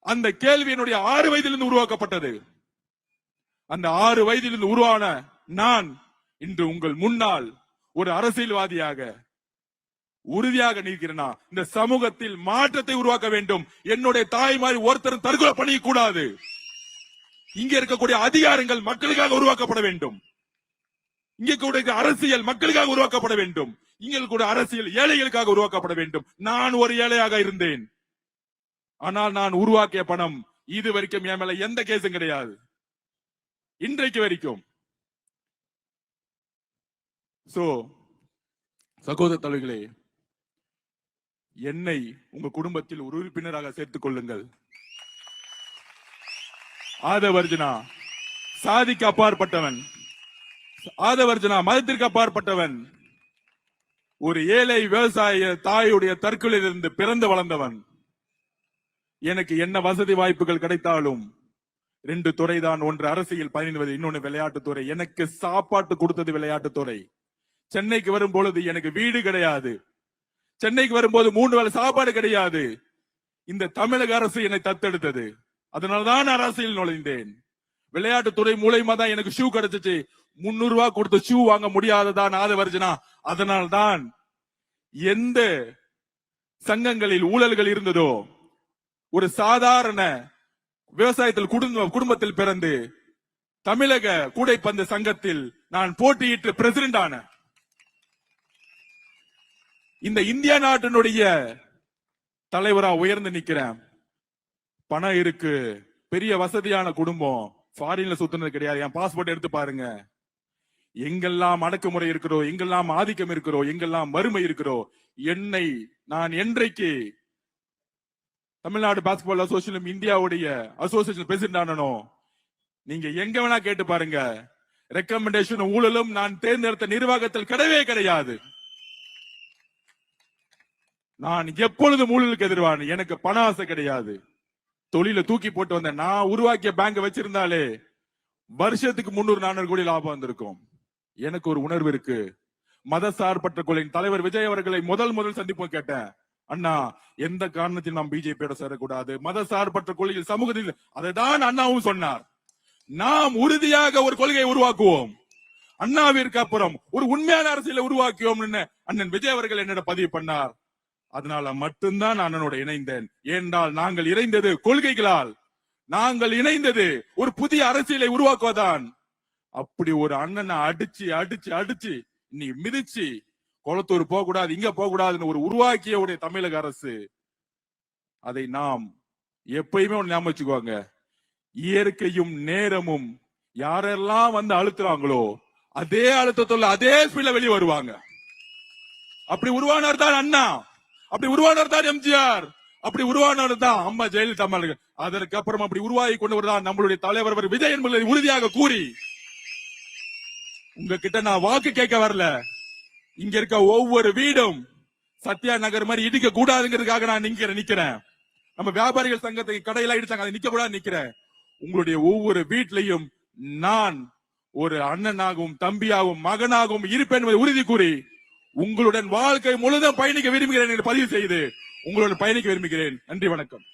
S2: அந்த கேள்வி என்னுடைய 6 வயதிலிருந்து உருவாக்கப்பட்டது. அந்த 6 வயதிலிருந்து உருவான நான் இன்று உங்கள் முன்னால் ஒரு அரசியல்வாதியாக உறுதியாக நிற்கிறேனா? இந்த சமூகத்தில் மாற்றத்தை உருவாக்க வேண்டும். என்னுடைய தாய் மாதிரி ஒருத்தரும் தற்கொலை பண்ணிக்க கூடாது. இங்க இருக்கக்கூடிய அதிகாரங்கள் மக்களுக்காக உருவாக்கப்பட வேண்டும். இங்க கூட அரசியல் மக்களுக்காக உருவாக்கப்பட வேண்டும். இங்க கூட அரசியல் ஏழைகளுக்காக உருவாக்கப்பட வேண்டும். நான் ஒரு ஏழையாக இருந்தேன். ஆனால் நான் உருவாக்கிய பணம் இது வரைக்கும் என் மேல எந்த கேஸும் கிடையாது, இன்றைக்கு வரைக்கும். சகோதர தலைவர்களே, என்னை உங்க குடும்பத்தில் ஒரு உறுப்பினராக சேர்த்துக் கொள்ளுங்கள். ஆதவர்ஜுனா சாதிக்கு அப்பாற்பட்டவன், ஆதவர்ஜுனா மதத்திற்கு அப்பாற்பட்டவன், ஒரு ஏழை விவசாய தாயுடைய தற்கொலையிலிருந்து பிறந்து வளர்ந்தவன். எனக்கு என்ன வசதி வாய்ப்புகள் கிடைத்தாலும் 2 துறை தான். ஒன்று அரசியல் பயணிவது, இன்னொன்னு விளையாட்டுத்துறை. எனக்கு சாப்பாட்டு கொடுத்தது விளையாட்டுத்துறை. சென்னைக்கு வரும் பொழுது எனக்கு வீடு கிடையாது. சென்னைக்கு வரும்போது 3 வேளை சாப்பாடு கிடையாது. இந்த தமிழக அரசு என்னை தத்தெடுத்தது. அதனால்தான் அரசியல் நுழைந்தேன். விளையாட்டுத்துறை மூலமா தான் எனக்கு ஷூ கிடைச்சிச்சு. 300 ரூபாய் கொடுத்து ஷூ வாங்க முடியாததான் ஆதவர்ஜுனா. அதனால்தான் எந்த சங்கங்களில் ஊழல்கள் இருந்ததோ, ஒரு சாதாரண விவசாயத்தில் குடும்பத்தில் பிறந்து தமிழக கூடைப்பந்து சங்கத்தில் நான் போட்டியிட்டு பிரசிடென்ட் ஆன. இந்த இந்தியா நாட்டினுடைய தலைவரா உயர்ந்து நிக்கிறேன். பணம் இருக்கு, பெரிய வசதியான குடும்பம், ஃபாரின்ல சுத்தினது கிடையாது. என் பாஸ்போர்ட் எடுத்து பாருங்க. எங்கெல்லாம் அடக்குமுறை இருக்கிறோ, எங்கெல்லாம் ஆதிக்கம் இருக்கிறோ, எங்கெல்லாம் வறுமை இருக்கிறோ, என்னை நான் என்றைக்கு தமிழ்நாடு பாஸ்கெட்பால் அசோசியேஷன் இந்தியாவுடைய அசோசியேஷன் பிரசிடென்ட் ஆனனோ, நீங்க எங்க வேணா கேட்டு பாருங்க, ரெக்கமெண்டேஷன் ஊழலும் நான் தேர்ந்தெடுத்த நிர்வாகத்தில் கிடையவே கிடையாது. நான் எப்பொழுதும் ஊழலுக்கு எதிர்வான். எனக்கு பண ஆசை கிடையாது. தொழில தூக்கி போட்டு வந்த நான் உருவாக்கிய பேங்க் வச்சிருந்தாலே வருஷத்துக்கு 300-400 கோடி லாபம் வந்திருக்கும். எனக்கு ஒரு உணர்வு இருக்கு. மத சார்பற்ற கொள்கையின் தலைவர் விஜய் அவர்களை முதல் சந்திப்பு கேட்டேன். அண்ணா, எந்த காரணத்தில் நாம் பிஜேபியோட சேரக்கூடாது, மத சார்பற்ற கொள்கையில் சமூகத்தில், அதைதான் அண்ணாவும் சொன்னார். நாம் உறுதியாக ஒரு கொள்கையை உருவாக்குவோம். அண்ணாவிற்கு அப்புறம் ஒரு உண்மையான அரசியலை உருவாக்குவோம் அண்ணன் விஜய் அவர்கள் என்னோட பதிவு பண்ணார். அதனால மட்டும்தான் அண்ணனோட இணைந்தேன். ஏனென்றால் நாங்கள் இணைந்தது கொள்கைகளால், நாங்கள் இணைந்தது ஒரு புதிய அரசியலை உருவாக்குவதான். அப்படி ஒரு அண்ணனை அடிச்சு அடிச்சு அடிச்சு நீ மிதிச்சு குளத்தூர் போக கூடாது, இங்க போக கூடாதுன்னு ஒரு உருவாக்கிய தமிழக அரசு. அதை நாம் எப்பயுமே ஞாபகம் வச்சுக்குவாங்க. இயற்கையும் நேரமும் யாரெல்லாம் வந்து அழுத்துறாங்களோ அதே அழுத்தத்தோட அதே ஸ்பீட்ல வெளியே வருவாங்க. அப்படி உருவானார் தான் அண்ணா, அப்படி உருவானார் தான் எம்ஜிஆர், அப்படி உருவானார் தான் அம்மா ஜெயலலிதா. அதற்கு அப்புறம் அப்படி உருவாகி கொண்டவர் தான் நம்மளுடைய தலைவர் விஜய் என்பதை உறுதியாக கூறி, உங்ககிட்ட நான் வாக்கு கேட்க வரல. இங்க இருக்க ஒவ்வொரு வீடும் சத்யா நகர் மாதிரி இடிக்க கூடாதுங்கிறதுக்காக நான் நிக்கிறேன். நம்ம வியாபாரிகள் சங்கத்தை கடையில இடிச்சாங்க, அதை நிக்க கூடாது நிக்கிறேன். உங்களுடைய ஒவ்வொரு வீட்டிலையும் நான் ஒரு அண்ணனாகவும் தம்பியாகவும் மகனாகவும் இருப்பேன் என்பதை உறுதி கூறி, உங்களுடன் வாழ்க்கை முழுதும் பயணிக்க விரும்புகிறேன் என்று பதிவு செய்து உங்களுடன் பயணிக்க விரும்புகிறேன். நன்றி, வணக்கம்.